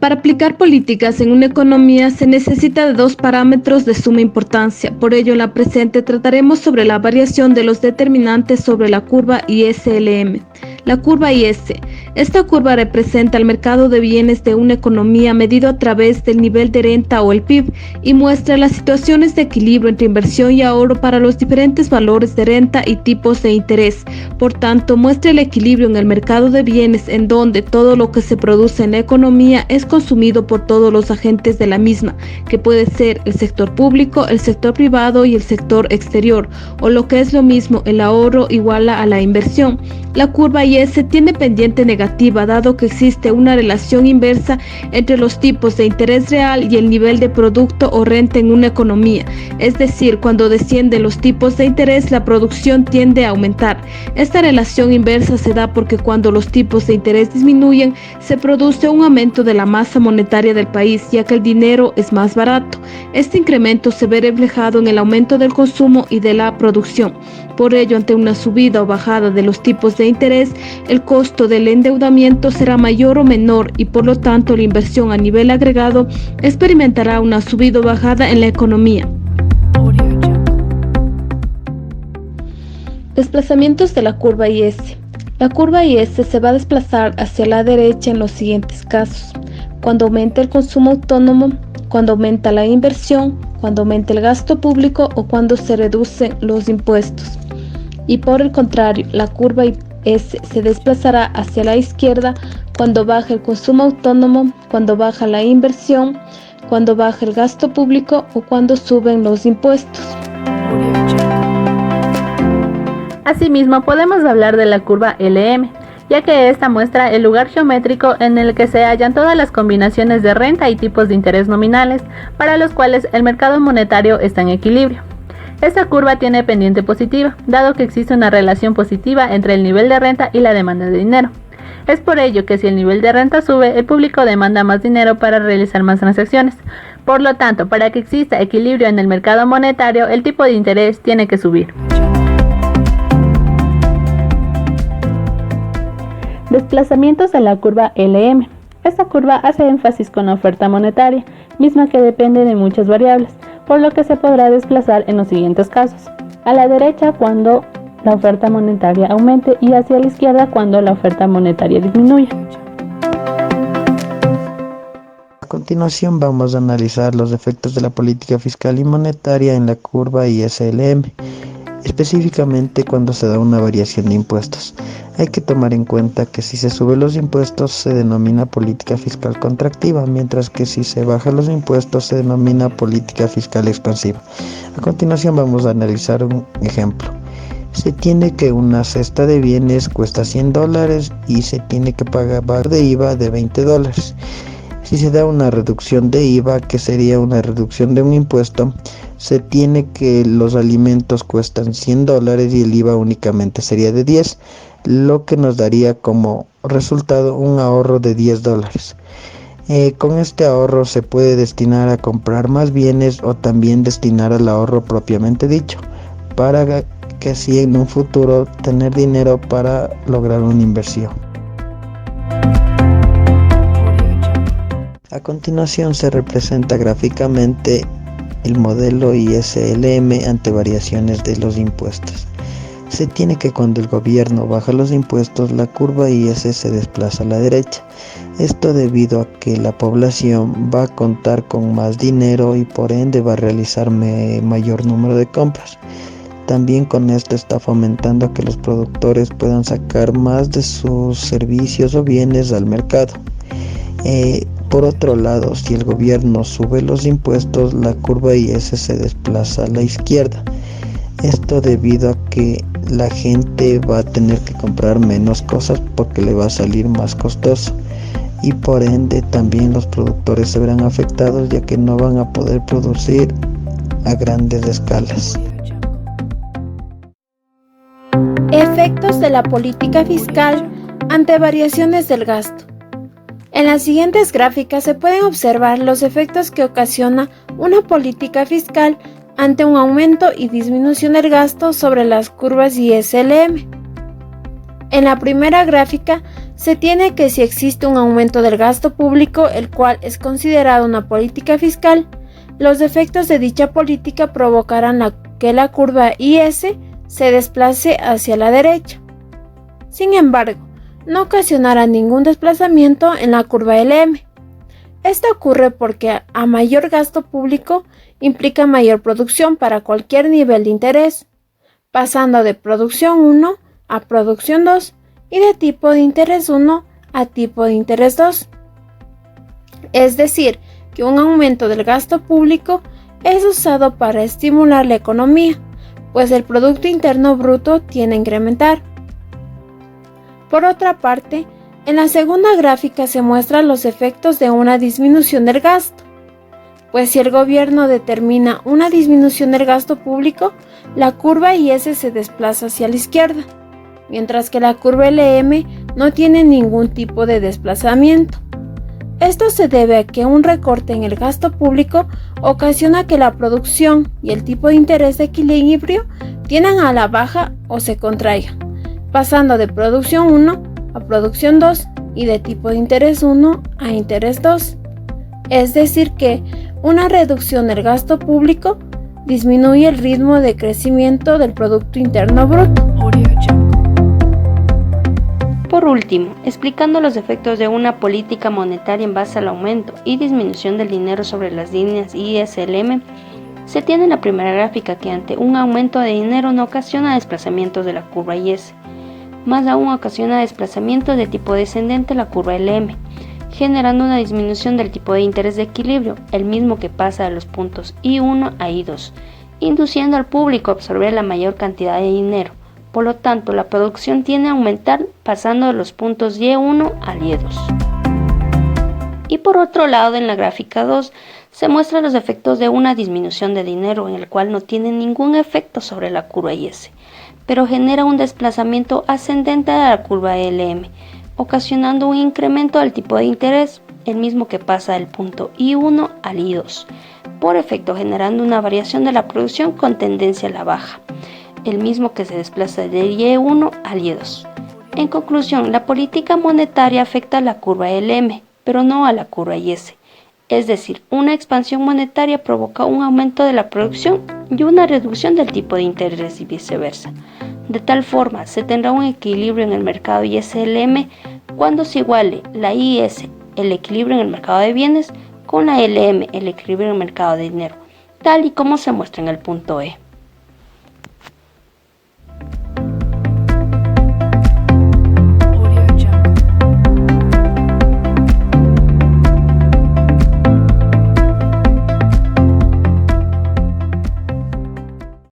Para aplicar políticas en una economía se necesita de dos parámetros de suma importancia. Por ello, en la presente trataremos sobre la variación de los determinantes sobre la curva ISLM. La curva IS. Esta curva representa el mercado de bienes de una economía medido a través del nivel de renta o el PIB y muestra las situaciones de equilibrio entre inversión y ahorro para los diferentes valores de renta y tipos de interés. Por tanto, muestra el equilibrio en el mercado de bienes en donde todo lo que se produce en la economía es consumido por todos los agentes de la misma, que puede ser el sector público, el sector privado y el sector exterior, o lo que es lo mismo, el ahorro iguala a la inversión. La curva IS tiene pendiente negativa dado que existe una relación inversa entre los tipos de interés real y el nivel de producto o renta en una economía, es decir, cuando descienden los tipos de interés la producción tiende a aumentar. Esta relación inversa se da porque cuando los tipos de interés disminuyen se produce un aumento de la masa monetaria del país ya que el dinero es más barato. Este incremento se ve reflejado en el aumento del consumo y de la producción. Por ello, ante una subida o bajada de los tipos de interés, el costo del endeudamiento será mayor o menor y por lo tanto la inversión a nivel agregado experimentará una subida o bajada en la economía. Desplazamientos de la curva IS. La curva IS se va a desplazar hacia la derecha en los siguientes casos: cuando aumenta el consumo autónomo, cuando aumenta la inversión, cuando aumenta el gasto público o cuando se reducen los impuestos. Y por el contrario, la curva IS se desplazará hacia la izquierda cuando baja el consumo autónomo, cuando baja la inversión, cuando baja el gasto público o cuando suben los impuestos. Asimismo, podemos hablar de la curva LM, ya que esta muestra el lugar geométrico en el que se hallan todas las combinaciones de renta y tipos de interés nominales, para los cuales el mercado monetario está en equilibrio. Esta curva tiene pendiente positiva, dado que existe una relación positiva entre el nivel de renta y la demanda de dinero. Es por ello que si el nivel de renta sube, el público demanda más dinero para realizar más transacciones. Por lo tanto, para que exista equilibrio en el mercado monetario, el tipo de interés tiene que subir. Desplazamientos de la curva LM. Esta curva hace énfasis con la oferta monetaria, misma que depende de muchas variables, por lo que se podrá desplazar en los siguientes casos: a la derecha cuando la oferta monetaria aumente y hacia la izquierda cuando la oferta monetaria disminuya. A continuación vamos a analizar los efectos de la política fiscal y monetaria en la curva ISLM, específicamente cuando se da una variación de impuestos. Hay que tomar en cuenta que si se suben los impuestos se denomina política fiscal contractiva, mientras que si se bajan los impuestos se denomina política fiscal expansiva. A continuación vamos a analizar un ejemplo. Se tiene que una cesta de bienes cuesta $100 y se tiene que pagar de IVA de $20. Si se da una reducción de IVA, que sería una reducción de un impuesto, se tiene que los alimentos cuestan $100 y el IVA únicamente sería de 10, lo que nos daría como resultado un ahorro de $10. Con este ahorro se puede destinar a comprar más bienes o también destinar al ahorro propiamente dicho, para que así en un futuro tener dinero para lograr una inversión. A continuación se representa gráficamente el modelo ISLM ante variaciones de los impuestos. Se tiene que cuando el gobierno baja los impuestos, la curva IS se desplaza a la derecha. Esto debido a que la población va a contar con más dinero y por ende va a realizar mayor número de compras. También con esto está fomentando que los productores puedan sacar más de sus servicios o bienes al mercado. Por otro lado, si el gobierno sube los impuestos, la curva IS se desplaza a la izquierda. Esto debido a que la gente va a tener que comprar menos cosas porque le va a salir más costoso y por ende también los productores se verán afectados ya que no van a poder producir a grandes escalas. Efectos de la política fiscal ante variaciones del gasto. En las siguientes gráficas se pueden observar los efectos que ocasiona una política fiscal ante un aumento y disminución del gasto sobre las curvas ISLM. En la primera gráfica se tiene que si existe un aumento del gasto público, el cual es considerado una política fiscal, los efectos de dicha política provocarán que la curva IS se desplace hacia la derecha. Sin embargo, no ocasionará ningún desplazamiento en la curva LM. Esto ocurre porque a mayor gasto público implica mayor producción para cualquier nivel de interés, pasando de producción 1 a producción 2 y de tipo de interés 1 a tipo de interés 2. Es decir, que un aumento del gasto público es usado para estimular la economía, pues el Producto Interno Bruto tiende a incrementar. Por otra parte, en la segunda gráfica se muestran los efectos de una disminución del gasto, pues si el gobierno determina una disminución del gasto público, la curva IS se desplaza hacia la izquierda, mientras que la curva LM no tiene ningún tipo de desplazamiento. Esto se debe a que un recorte en el gasto público ocasiona que la producción y el tipo de interés de equilibrio tiendan a la baja o se contraigan, pasando de producción 1 a producción 2 y de tipo de interés 1 a interés 2. Es decir que una reducción del gasto público disminuye el ritmo de crecimiento del Producto Interno Bruto. Por último, explicando los efectos de una política monetaria en base al aumento y disminución del dinero sobre las líneas ISLM, se tiene en la primera gráfica que ante un aumento de dinero no ocasiona desplazamientos de la curva IS, más aún ocasiona desplazamientos de tipo descendente la curva LM, generando una disminución del tipo de interés de equilibrio, el mismo que pasa de los puntos I1 a I2, induciendo al público a absorber la mayor cantidad de dinero. Por lo tanto, la producción tiende a aumentar pasando de los puntos Y1 al Y2. Y por otro lado, en la gráfica 2, se muestran los efectos de una disminución de dinero en el cual no tiene ningún efecto sobre la curva IS, pero genera un desplazamiento ascendente de la curva LM, ocasionando un incremento del tipo de interés, el mismo que pasa del punto I1 al I2, por efecto generando una variación de la producción con tendencia a la baja, el mismo que se desplaza de Y1 al Y2. En conclusión, la política monetaria afecta a la curva LM, pero no a la curva IS. Es decir, una expansión monetaria provoca un aumento de la producción y una reducción del tipo de interés y viceversa. De tal forma, se tendrá un equilibrio en el mercado ISLM cuando se iguale la IS, el equilibrio en el mercado de bienes, con la LM, el equilibrio en el mercado de dinero, tal y como se muestra en el punto E.